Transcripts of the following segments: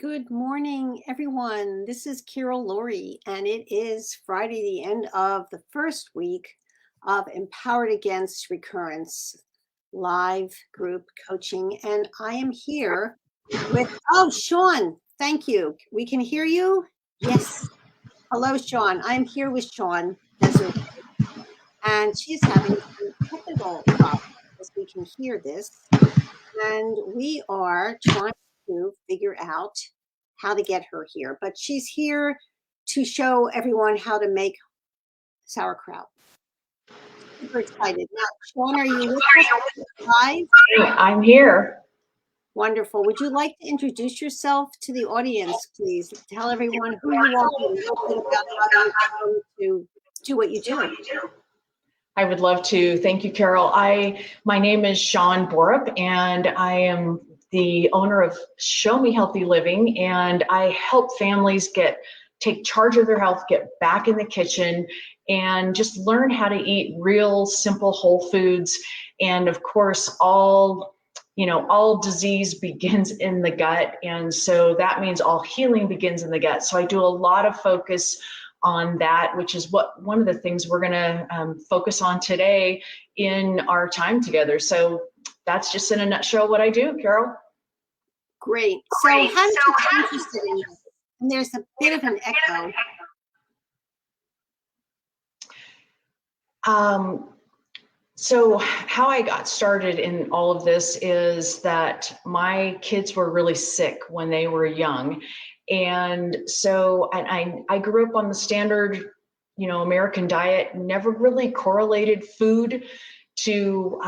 Good morning, everyone. This is Lourie, and it is Friday, the end of the first week of Empowered Against Recurrence live group coaching. And I am here with, Shawn, thank you. We can hear you? Yes. Hello, Shawn. I'm here with Shawn Derise, and she's having some technical problems as we can hear this. And we are trying to figure out how to get her here, but she's here to show everyone how to make sauerkraut. Super excited. Now, Shawn, are you with us live? I'm here. Wonderful. Would you like to introduce yourself to the audience, please? Tell everyone who you are and a little bit about how you to do what you do. I would love to. Thank you, Carol. My name is Shawn Borup, and I am the owner of Show Me Healthy Living, and I help families take charge of their health, get back in the kitchen, and just learn how to eat real, simple, whole foods. And of course, all disease begins in the gut, and so that means all healing begins in the gut. So I do a lot of focus on that, which is one of the things we're going to focus on today in our time together. So that's just in a nutshell what I do, Carol. Great. So how did you get interested in this? And there's a bit of an echo. So how I got started in all of this is that my kids were really sick when they were young. And so I grew up on the standard, American diet, never really correlated food to,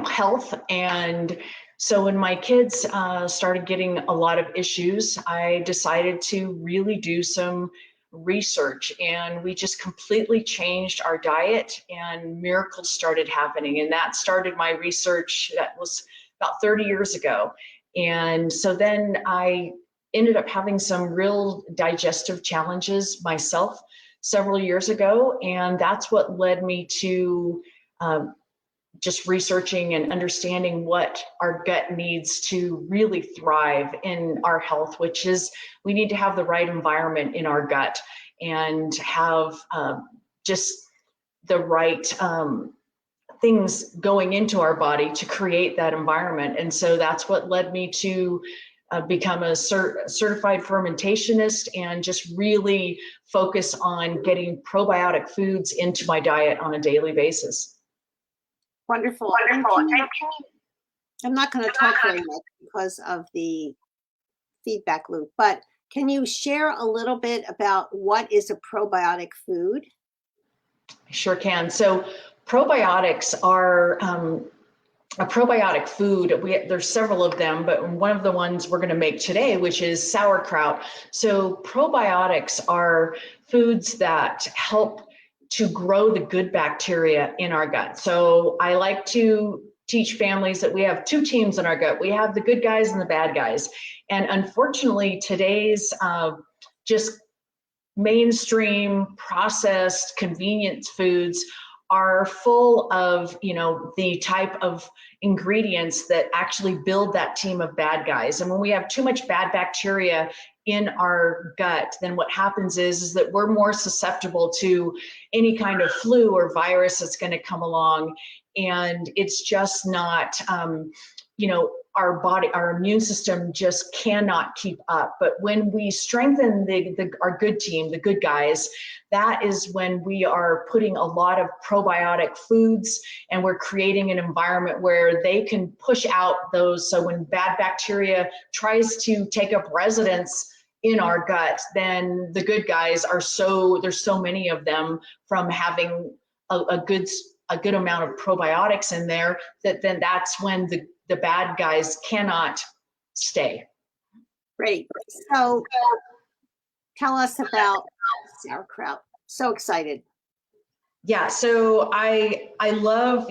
health. And so when my kids started getting a lot of issues, I decided to really do some research, and we just completely changed our diet, and miracles started happening. And that started my research. That was about 30 years ago. And so then I ended up having some real digestive challenges myself several years ago, and that's what led me to just researching and understanding what our gut needs to really thrive in our health, which is we need to have the right environment in our gut and have just the right things going into our body to create that environment. And so that's what led me to become a certified fermentationist and just really focus on getting probiotic foods into my diet on a daily basis. Wonderful. I'm not going to talk very much because of the feedback loop, but can you share a little bit about what is a probiotic food? I sure can. So probiotics are a probiotic food. There's several of them, but one of the ones we're going to make today, which is sauerkraut. So probiotics are foods that help to grow the good bacteria in our gut. So I like to teach families that we have two teams in our gut. We have the good guys and the bad guys. And unfortunately, today's just mainstream processed convenience foods are full of, the type of ingredients that actually build that team of bad guys. And when we have too much bad bacteria in our gut, then what happens is that we're more susceptible to any kind of flu or virus that's going to come along. And it's just not, our body, our immune system just cannot keep up. But when we strengthen our good team, the good guys, that is when we are putting a lot of probiotic foods, and we're creating an environment where they can push out those. So when bad bacteria tries to take up residence in our gut, then the good guys there's so many of them from having a good amount of probiotics in there, then that's when the bad guys cannot stay. Great. So tell us about sauerkraut. So excited. Yeah, so I love,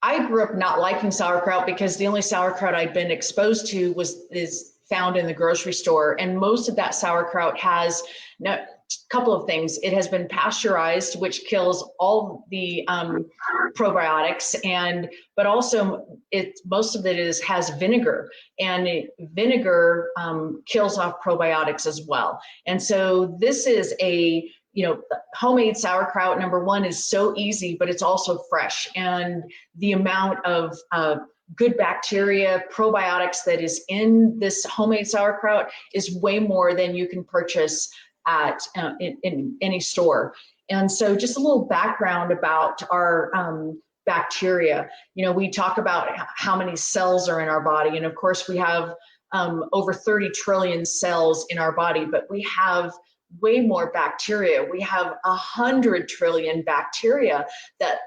I grew up not liking sauerkraut because the only sauerkraut I'd been exposed to is found in the grocery store. And most of that sauerkraut has, couple of things. It has been pasteurized, which kills all the probiotics, but also most of it has vinegar, and vinegar kills off probiotics as well. And so this is homemade sauerkraut, number one, is so easy, but it's also fresh, and the amount of good bacteria, probiotics that is in this homemade sauerkraut is way more than you can purchase at in any store. And so just a little background about our bacteria. We talk about how many cells are in our body, and of course we have over 30 trillion cells in our body, but we have way more bacteria. We have 100 trillion bacteria that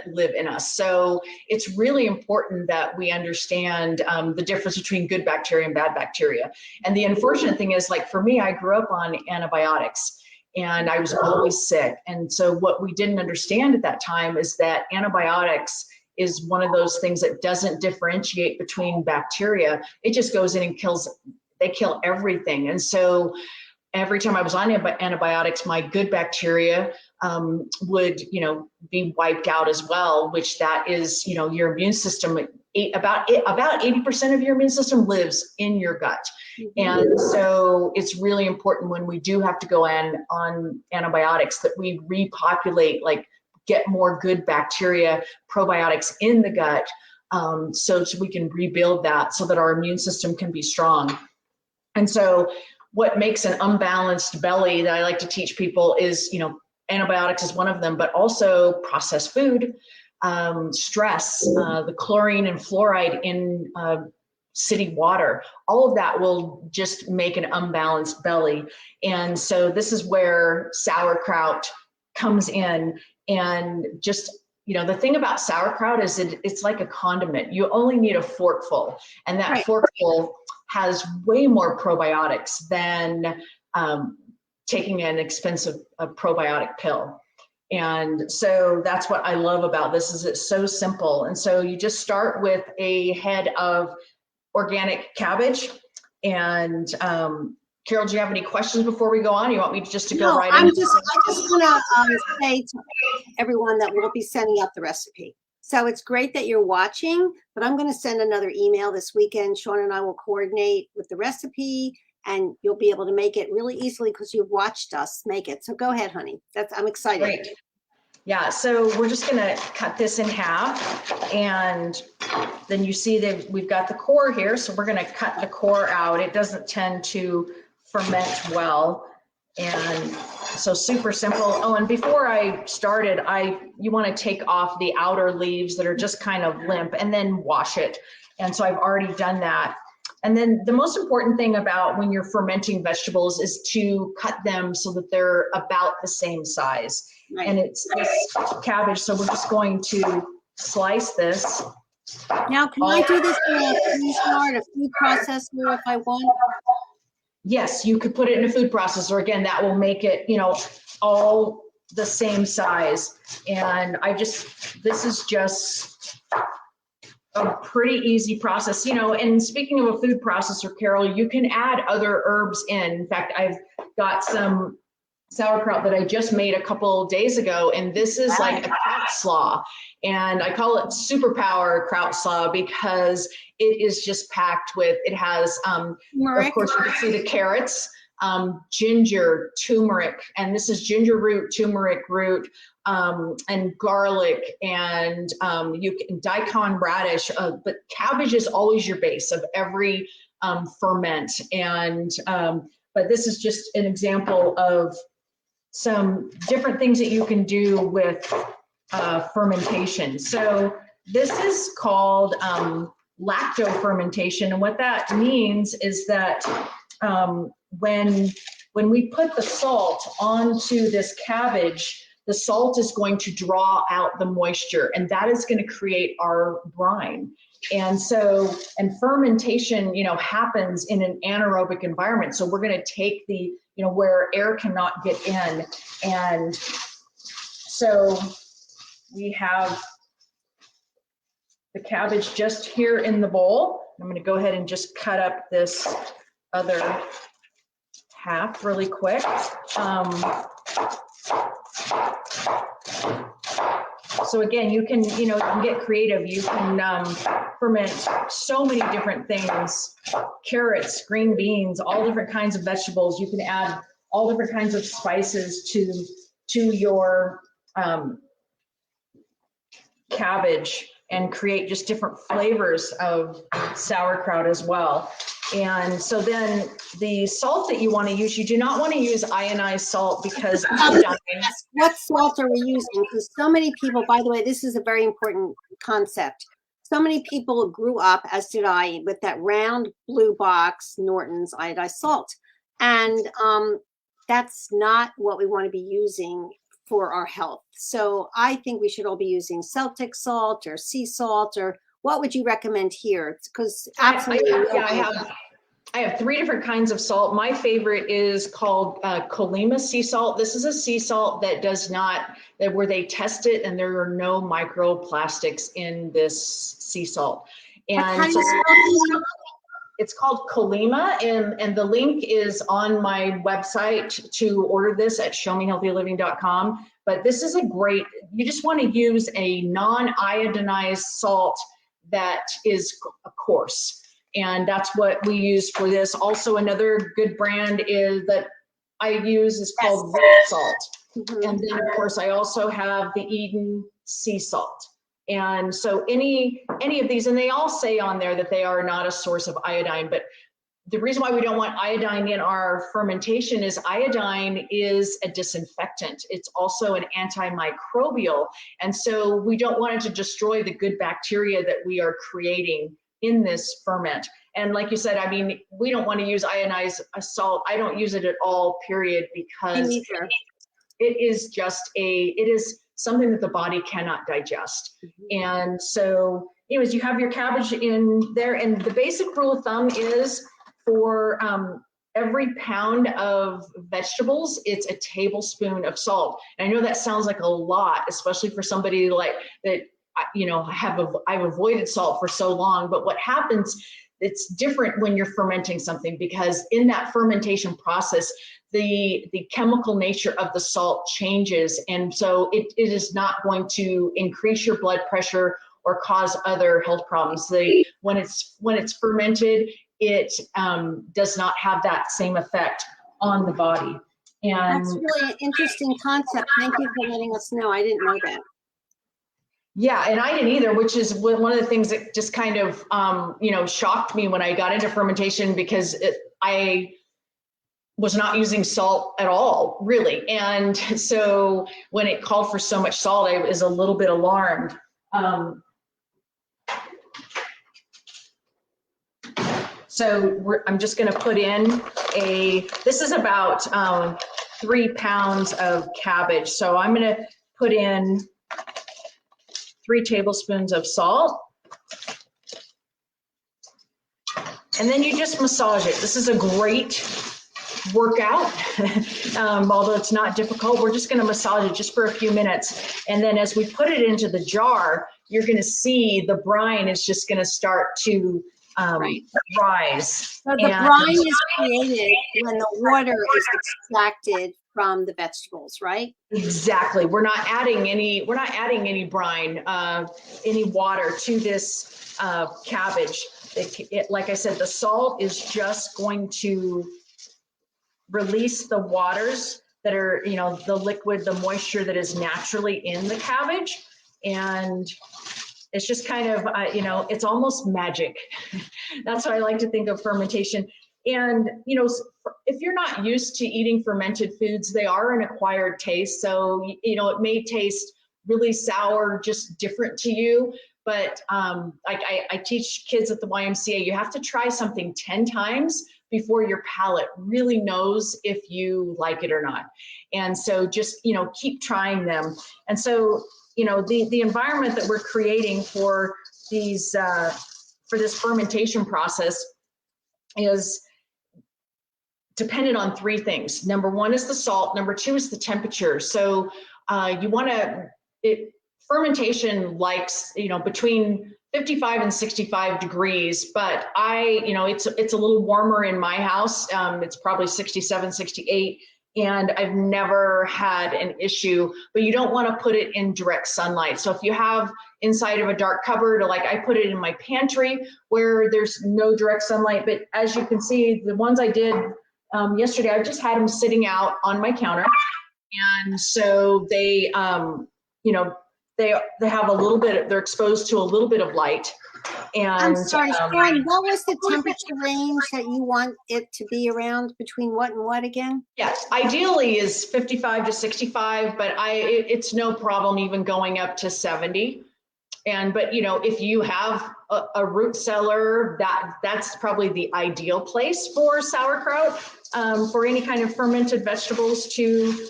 live in us. So it's really important that we understand the difference between good bacteria and bad bacteria. And the unfortunate thing is, like for me, I grew up on antibiotics and I was always sick. And so what we didn't understand at that time is that antibiotics is one of those things that doesn't differentiate between bacteria. It just goes in and they kill everything. And so every time I was on antibiotics, my good bacteria would, be wiped out as well, which that is, your immune system, about 80% of your immune system lives in your gut. And so it's really important when we do have to go on antibiotics that we repopulate, get more good bacteria, probiotics in the gut, so we can rebuild that so that our immune system can be strong. And so what makes an unbalanced belly that I like to teach people is, antibiotics is one of them, but also processed food, stress, the chlorine and fluoride in city water, all of that will just make an unbalanced belly. And so this is where sauerkraut comes in. And just, the thing about sauerkraut is it's like a condiment. You only need a forkful, and that forkful has way more probiotics than taking an expensive probiotic pill. And so that's what I love about this, is it's so simple. And so you just start with a head of organic cabbage. And Carol, do you have any questions before we go on? You want me to go right in? I just want to say to everyone that we'll be sending out the recipe. So it's great that you're watching, but I'm going to send another email this weekend. Shawn and I will coordinate with the recipe, and you'll be able to make it really easily because you've watched us make it. So go ahead, honey. I'm excited. Great. Yeah, so we're just going to cut this in half, and then you see that we've got the core here. So we're going to cut the core out. It doesn't tend to ferment well. And so super simple. Oh, and before I started, you want to take off the outer leaves that are just kind of limp and then wash it. And so I've already done that. And then the most important thing about when you're fermenting vegetables is to cut them so that they're about the same size. Right. And it's this cabbage, so we're just going to slice this. Now, can I do this in a food processor if I want? Yes, you could put it in a food processor. Again, that will make it, all the same size. And this is just a pretty easy process, and speaking of a food processor, Carol, you can add other herbs in. In fact, I've got some sauerkraut that I just made a couple days ago, and this is like a kraut slaw, and I call it superpower kraut slaw because it is just packed with, it has, of course, you can see the carrots, ginger, turmeric, and this is ginger root, turmeric root, and garlic, and you can daikon radish, but cabbage is always your base of every ferment. And but this is just an example of some different things that you can do with fermentation. So this is called lactofermentation, and what that means is that when we put the salt onto this cabbage, the salt is going to draw out the moisture, and that is going to create our brine. And so, and fermentation, happens in an anaerobic environment. So we're going to take the, where air cannot get in. And so we have the cabbage just here in the bowl. I'm going to go ahead and just cut up this other half really quick. So again, you can get creative. You can ferment so many different things: carrots, green beans, all different kinds of vegetables. You can add all different kinds of spices to your cabbage and create just different flavors of sauerkraut as well. And so then the salt that you want to use, you do not want to use ionized salt because what salt are we using? Because so many people, by the way, this is a very important concept. So many people grew up, as did I, with that round blue box, Norton's iodized salt. And that's not what we want to be using for our health. So I think we should all be using Celtic salt or sea salt, or what would you recommend here? Because absolutely, I have 3 different kinds of salt. My favorite is called Colima sea salt. This is a sea salt that does not, where they test it and there are no microplastics in this sea salt. And so it's called Colima, and the link is on my website to order this at showmehealthyliving.com. But this is a great, you just want to use a non-iodinized salt that is coarse. And that's what we use for this. Also, another good brand that I use is called root salt. Mm-hmm. And then of course I also have the Eden sea salt. And so any of these, and they all say on there that they are not a source of iodine, but the reason why we don't want iodine in our fermentation is iodine is a disinfectant. It's also an antimicrobial. And so we don't want it to destroy the good bacteria that we are creating in this ferment. And like you said, I mean, we don't want to use ionized salt. I don't use it at all, period, because it is something that the body cannot digest. Mm-hmm. And so anyways, you have your cabbage in there, and the basic rule of thumb is for every pound of vegetables, it's a tablespoon of salt. And I know that sounds like a lot, especially for somebody like that, I've avoided salt for so long, but what happens, it's different when you're fermenting something, because in that fermentation process, the chemical nature of the salt changes. And so it is not going to increase your blood pressure or cause other health problems. When it's fermented, it does not have that same effect on the body. And that's really an interesting concept. Thank you for letting us know. I didn't know that. Yeah, and I didn't either, which is one of the things that just kind of, shocked me when I got into fermentation, because I was not using salt at all, really. And so when it called for so much salt, I was a little bit alarmed. I'm just going to put in this is about 3 pounds of cabbage. So I'm going to put in 3 tablespoons of salt. And then you just massage it. This is a great workout, although it's not difficult. We're just going to massage it just for a few minutes. And then as we put it into the jar, you're going to see the brine is just going to start to rise. So the brine is created when the water is extracted from the vegetables, right? Exactly. We're not adding any brine, any water to this cabbage. Like I said, the salt is just going to release the waters that are, the liquid, the moisture that is naturally in the cabbage. And it's just kind of, it's almost magic. That's how I like to think of fermentation. And, if you're not used to eating fermented foods, they are an acquired taste. So, it may taste really sour, just different to you. But I teach kids at the YMCA, you have to try something 10 times before your palate really knows if you like it or not. And so just, keep trying them. And so, the environment that we're creating for these, for this fermentation process is dependent on 3 things. Number 1 is the salt. Number 2 is the temperature. So fermentation likes, between 55 and 65 degrees, but it's a little warmer in my house. It's probably 67, 68, and I've never had an issue, but you don't want to put it in direct sunlight. So if you have inside of a dark cupboard, like I put it in my pantry where there's no direct sunlight, but as you can see, the ones I did yesterday, I just had them sitting out on my counter. And so they, they have a little bit, they're exposed to a little bit of light. And I'm sorry, Shawn, what was the temperature range that you want it to be around, between what and what again? Yes, ideally is 55 to 65, but it's no problem even going up to 70. But if you have a root cellar, that's probably the ideal place for sauerkraut, for any kind of fermented vegetables to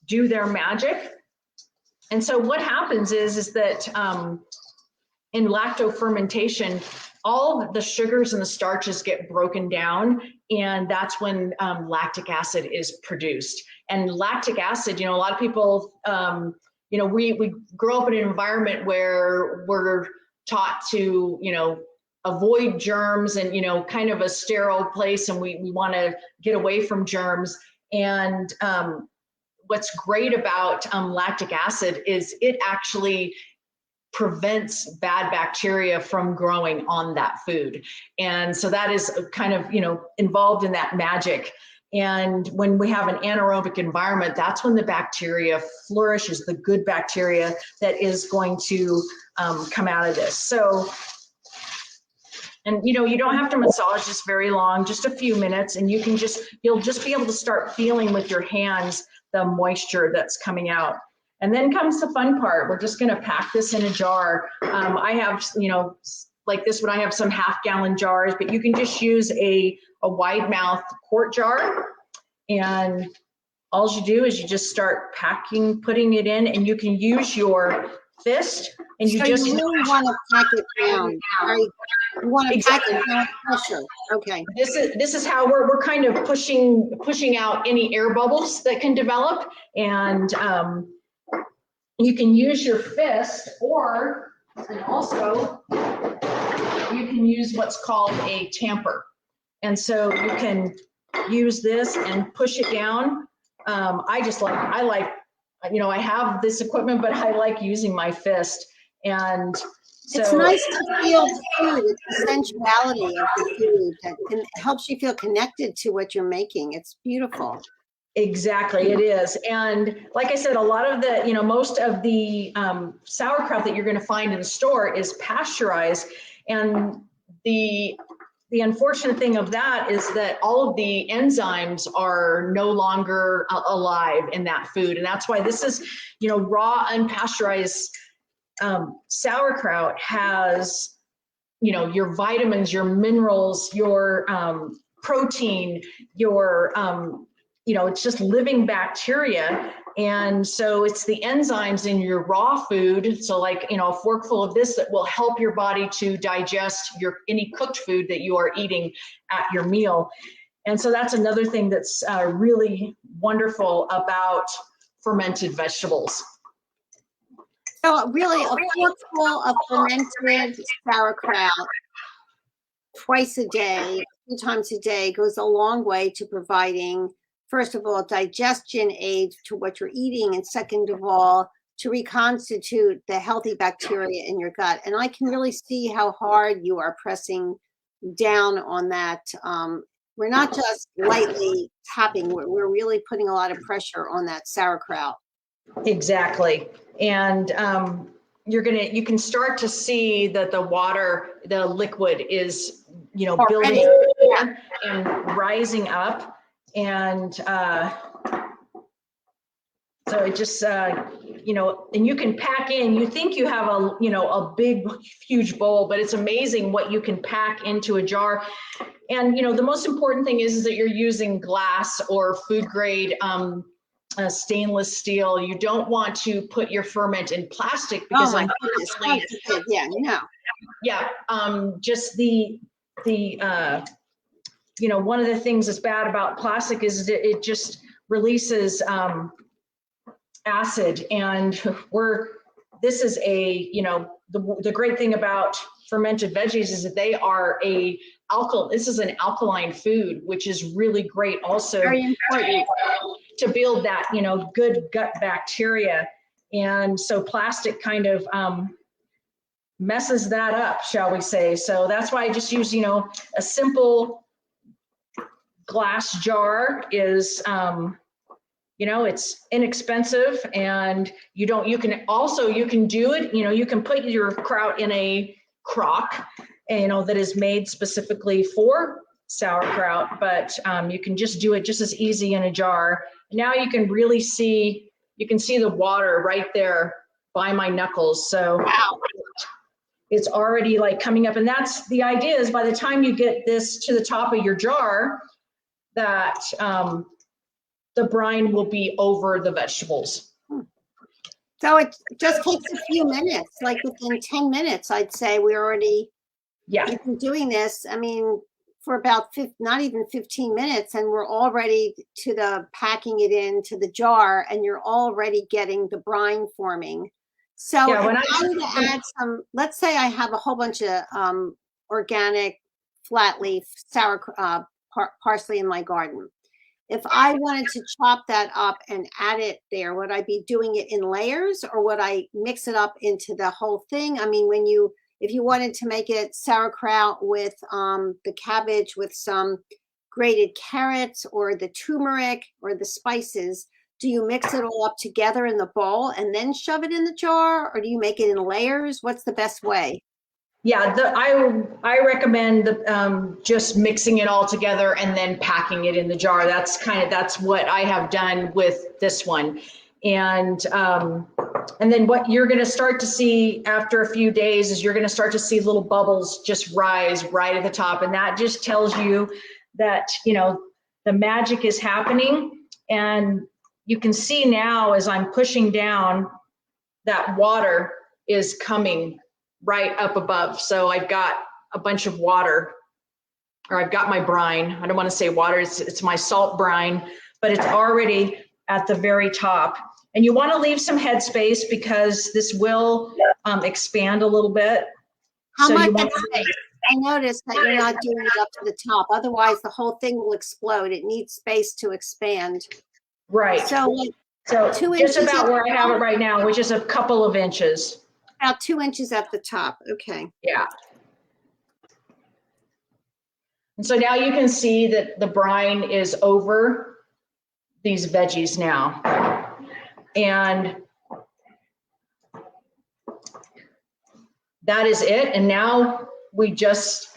do their magic. And so what happens is that in lactofermentation, all the sugars and the starches get broken down, and that's when lactic acid is produced. And lactic acid, a lot of people, we grow up in an environment where we're taught to, avoid germs and, kind of a sterile place, and we want to get away from germs. And what's great about lactic acid is it actually prevents bad bacteria from growing on that food. And so that is kind of, involved in that magic. And when we have an anaerobic environment, that's when the bacteria flourishes, the good bacteria that is going to come out of this. So, and you don't have to massage this very long, just a few minutes, and you'll just be able to start feeling with your hands the moisture that's coming out. And then comes the fun part. We're just going to pack this in a jar. I have, like this one, I have some half-gallon jars, but you can just use a wide mouth quart jar. And all you do is you just start putting it in, and you can use your fist, and you just really want to pack it down, right? You want to pack it down pressure. Okay. This is how we're kind of pushing out any air bubbles that can develop, and you can use your fist, and also you can use what's called a tamper. And so you can use this and push it down. I have this equipment, but I like using my fist. And so it's nice to feel the food, the sensuality of the food, and it helps you feel connected to what you're making. It's beautiful. Exactly, it is. And like I said, a lot of the, most of the sauerkraut that you're going to find in the store is pasteurized. And the unfortunate thing of that is that all of the enzymes are no longer alive in that food. And that's why this is, raw, unpasteurized sauerkraut has, your vitamins, your minerals, your protein, your, it's just living bacteria. And so it's the enzymes in your raw food. So like, a forkful of this that will help your body to digest any cooked food that you are eating at your meal. And so that's another thing that's really wonderful about fermented vegetables. So really, a forkful of fermented sauerkraut twice a day, 2 times a day, goes a long way to providing, first of all, digestion aid to what you're eating, and second of all, to reconstitute the healthy bacteria in your gut. And I can really see how hard you are pressing down on that. We're not just lightly tapping, we're really putting a lot of pressure on that sauerkraut. Exactly. And you can start to see that the liquid is, building and rising up. And so it just, and you can pack in, you think you have a big, huge bowl, but it's amazing what you can pack into a jar. And, the most important thing is that you're using glass or food grade stainless steel. You don't want to put your ferment in plastic because just one of the things that's bad about plastic is that it just releases acid, and we're this is a, the great thing about fermented veggies is that they are this is an alkaline food, which is really great also. Very important. To build that, good gut bacteria. And so plastic kind of messes that up, shall we say. So that's why I just use, a simple glass jar is, it's inexpensive, and you can do it, you can put your kraut in a crock, that is made specifically for sauerkraut, but you can just do it just as easy in a jar. Now you can really see, the water right there by my knuckles. So wow. It's already like coming up, and that's the idea, is by the time you get this to the top of your jar, that the brine will be over the vegetables. So it just takes a few minutes, like within 10 minutes, I'd say we're already you've been doing this. I mean, for about not even 15 minutes, and we're already to the packing it into the jar, and you're already getting the brine forming. So if I were to add some, let's say I have a whole bunch of organic flat leaf parsley in my garden. If I wanted to chop that up and add it there, would I be doing it in layers, or would I mix it up into the whole thing? I mean, if you wanted to make it sauerkraut with the cabbage with some grated carrots or the turmeric or the spices, do you mix it all up together in the bowl and then shove it in the jar, or do you make it in layers? What's the best way? Yeah, I recommend just mixing it all together and then packing it in the jar. That's what I have done with this one. And then what you're going to start to see after a few days is you're going to start to see little bubbles just rise right at the top. And that just tells you that, the magic is happening. And you can see now as I'm pushing down, that water is coming right up above. So I've got a bunch of water, or I've got my brine. I don't want to say water, it's my salt brine, but it's already at the very top. And you want to leave some headspace because this will expand a little bit. How much headspace? I noticed that you're not doing it up to the top. Otherwise, the whole thing will explode. It needs space to expand. Right. So 2 inches. Just about where I have it right now, which is a couple of inches. About 2 inches at the top. Okay. Yeah. And so now you can see that the brine is over these veggies now. And that is it. And now we just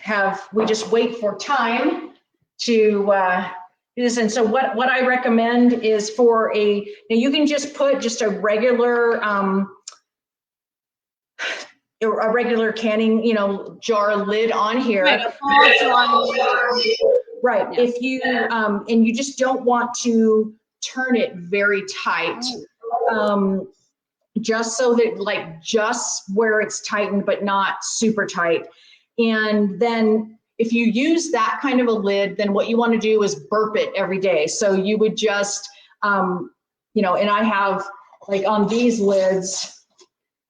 wait for time to do this. And so what I recommend is now you can just put just a regular canning, jar lid on here. Right. Yeah. If you, and you just don't want to turn it very tight, just so that just where it's tightened, but not super tight. And then if you use that kind of a lid, then what you want to do is burp it every day. So you would just, and I have on these lids,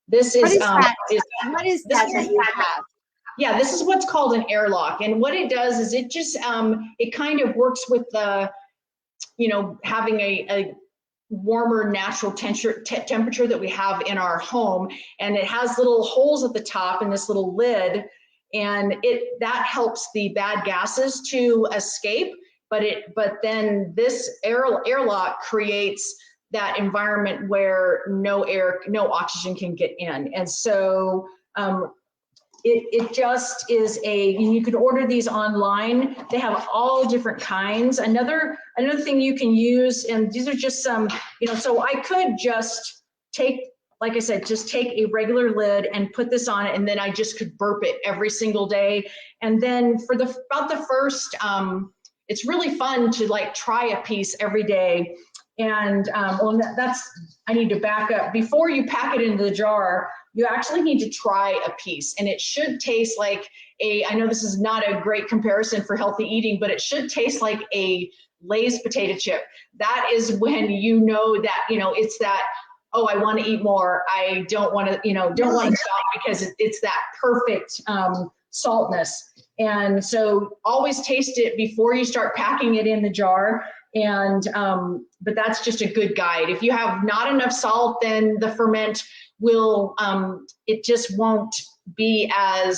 this is, what is that you have? Yeah, this is what's called an airlock. And what it does is it just, it kind of works with the, having a warmer natural temperature that we have in our home. And it has little holes at the top in this little lid. And that helps the bad gases to escape. But then this airlock creates that environment where no oxygen can get in. And so it just is you can order these online. They have all different kinds. Another thing you can use, and these are just some, so I could just take, like I said, just take a regular lid and put this on it, and then I just could burp it every single day. And then for about the first, it's really fun to try a piece every day. And I need to back up. Before you pack it into the jar, you actually need to try a piece, and it should taste like I know this is not a great comparison for healthy eating, but it should taste like a Lay's potato chip. That is when that, it's that oh, I want to eat more. I don't want to, don't want to stop because it's that perfect saltness. And so always taste it before you start packing it in the jar. And, but that's just a good guide. If you have not enough salt, then the ferment will, it just won't be it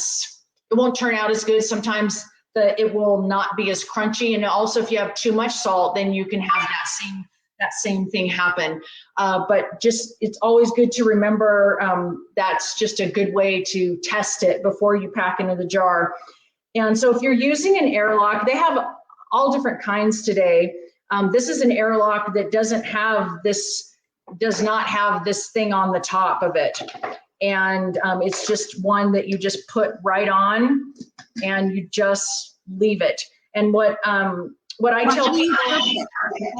won't turn out as good. Sometimes it will not be as crunchy. And also if you have too much salt, then you can have that same thing happen. But just, it's always good to remember that's just a good way to test it before you pack into the jar. And so if you're using an airlock, they have all different kinds today. This is an airlock that does not have this thing on the top of it. And it's just one that you just put right on and you just leave it. And what I tell people, how do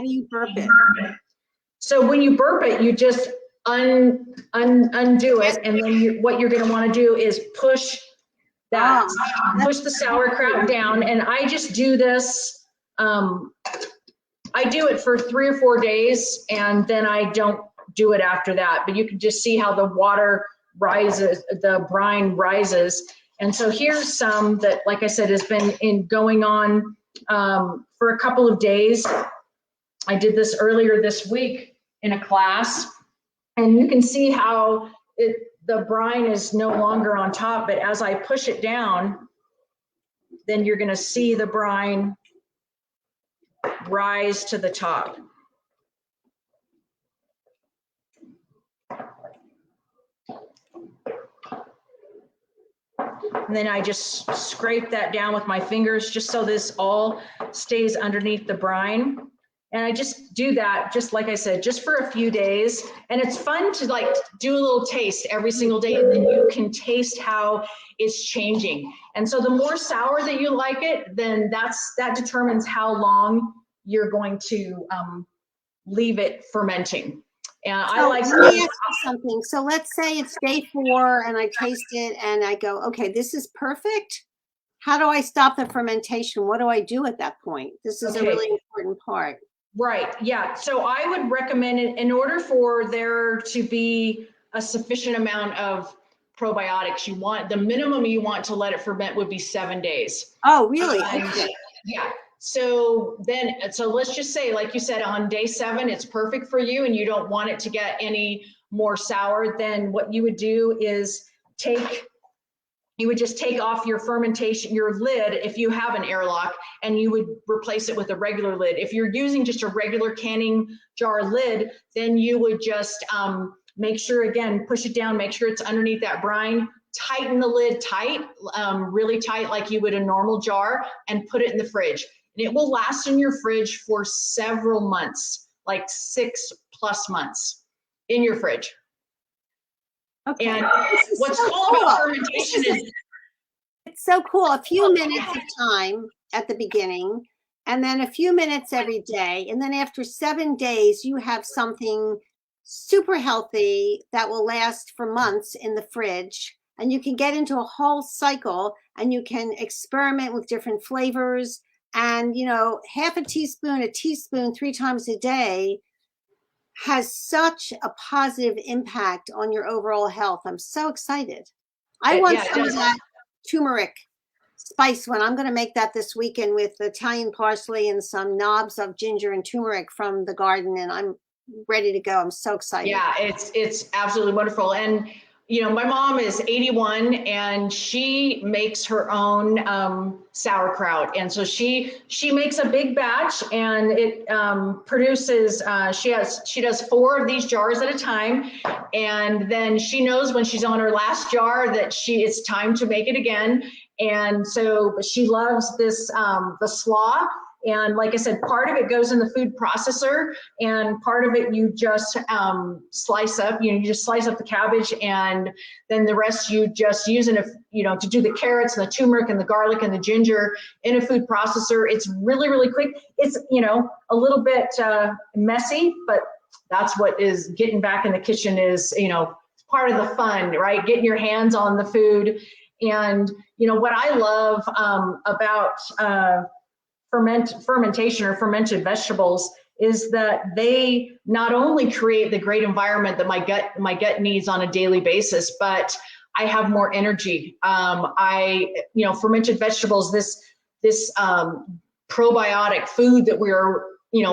you burp it? So when you burp it, you just undo it. And then what you're going to want to do is push the sauerkraut down. And I just do this. I do it for 3 or 4 days, and then I don't do it after that. But you can just see how the water rises, the brine rises. And so here's some that, like I said, has been going on for a couple of days. I did this earlier this week in a class, and you can see how the brine is no longer on top, but as I push it down, then you're going to see the brine rise to the top. And then I just scrape that down with my fingers just so this all stays underneath the brine. And I just do that, just like I said, just for a few days. And it's fun to like do a little taste every single day, and then you can taste how it's changing. And so the more sour that you like it, then that determines how long you're going to leave it fermenting. And I like to ask you something. So let's say it's day 4 and I taste it and I go, okay, this is perfect. How do I stop the fermentation? What do I do at that point? This is a really important part. Right, yeah. So I would recommend it in order for there to be a sufficient amount of probiotics. The minimum you want to let it ferment would be 7 days. Oh, really? Okay. Yeah. So let's just say, like you said, on day 7, it's perfect for you and you don't want it to get any more sour. Then what you would do is you would just take off your fermentation, your lid, if you have an airlock, and you would replace it with a regular lid. If you're using just a regular canning jar lid, then you would just make sure, again, push it down, make sure it's underneath that brine, tighten the lid tight, really tight like you would a normal jar, and put it in the fridge. And it will last in your fridge for several months, like 6+ months in your fridge. Okay. And what's so cool about fermentation is it's so cool. A few minutes of time at the beginning, and then a few minutes every day. And then after 7 days, you have something super healthy that will last for months in the fridge. And you can get into a whole cycle and you can experiment with different flavors. And, half a teaspoon 3 times a day has such a positive impact on your overall health. I'm so excited. I want some of that turmeric spice one. I'm going to make that this weekend with Italian parsley and some knobs of ginger and turmeric from the garden, and I'm ready to go. I'm so excited. Yeah, it's absolutely wonderful. And my mom is 81 and she makes her own sauerkraut. And so she makes a big batch, and it produces, she does 4 of these jars at a time. And then she knows when she's on her last jar that it's time to make it again. And so, but she loves this, the slaw. And like I said, part of it goes in the food processor, and part of it you just slice up. You just slice up the cabbage, and then the rest you just use to do the carrots and the turmeric and the garlic and the ginger in a food processor. It's really, really quick. It's a little bit messy, but that's what is getting back in the kitchen is it's part of the fun, right? Getting your hands on the food. And what I love about fermentation or fermented vegetables is that they not only create the great environment that my gut needs on a daily basis, but I have more energy. Fermented vegetables, this probiotic food that we're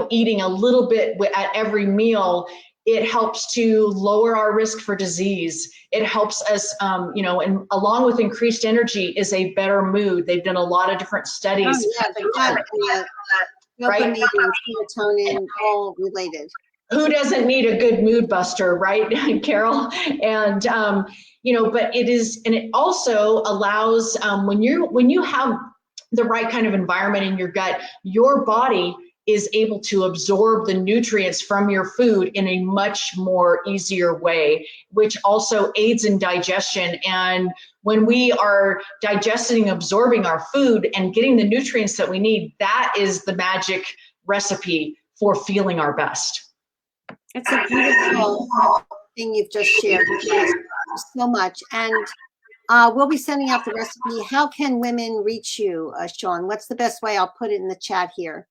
eating a little bit at every meal, it helps to lower our risk for disease. It helps us, and along with increased energy is a better mood. They've done a lot of different studies. Oh, yeah, the gut and the dopamine and serotonin, all related. Who doesn't need a good mood buster, right, Carol? And but it also allows when you have the right kind of environment in your gut, your body is able to absorb the nutrients from your food in a much more easier way, which also aids in digestion. And when we are digesting, absorbing our food and getting the nutrients that we need, that is the magic recipe for feeling our best. It's a beautiful thing you've just shared. Thank you so much. And we'll be sending out the recipe. How can women reach you, Shawn? What's the best way? I'll put it in the chat here.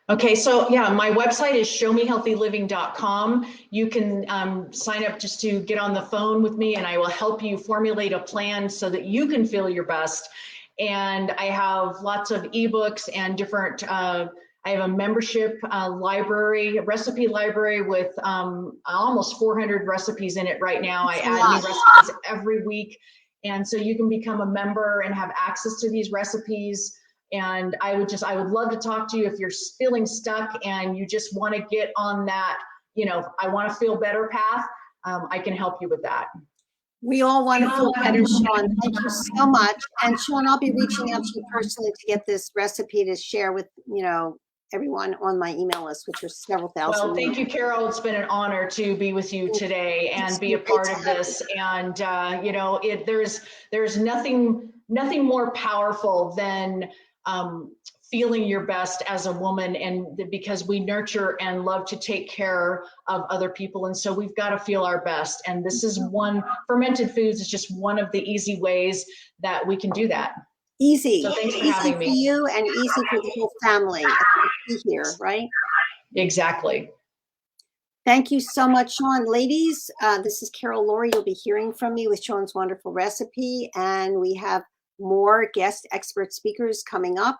Okay, so yeah, my website is showmehealthyliving.com. You can sign up just to get on the phone with me, and I will help you formulate a plan so that you can feel your best. And I have lots of ebooks and different, I have a membership library, a recipe library with almost 400 recipes in it right now. I add new recipes every week. And so you can become a member and have access to these recipes. And I would love to talk to you if you're feeling stuck and you just want to get on that, I want to feel better path. I can help you with that. We all want to feel better, Shawn. Thank you so much. And Shawn, I'll be reaching out to you personally to get this recipe to share with, everyone on my email list, which are several thousand. Well, thank you, Carol. It's been an honor to be with you today and be a part of this. And, there's nothing more powerful than feeling your best as a woman, and because we nurture and love to take care of other people. And so we've got to feel our best. And this is fermented foods is just one of the easy ways that we can do that. Easy. So thanks for easy having for me. you and easy for the whole family here, right? Exactly. Thank you so much, Shawn. Ladies, this is Carol Lourie. You'll be hearing from me with Shawn's wonderful recipe. And we have more guest expert speakers coming up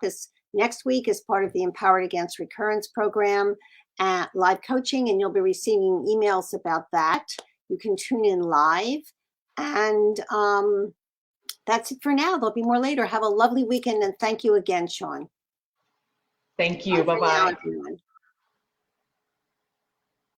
next week as part of the Empowered Against Recurrence program at live coaching, and you'll be receiving emails about that. You can tune in live. And that's it for now. There'll be more later. Have a lovely weekend, and thank you again, Shawn. Thank you. Bye-bye.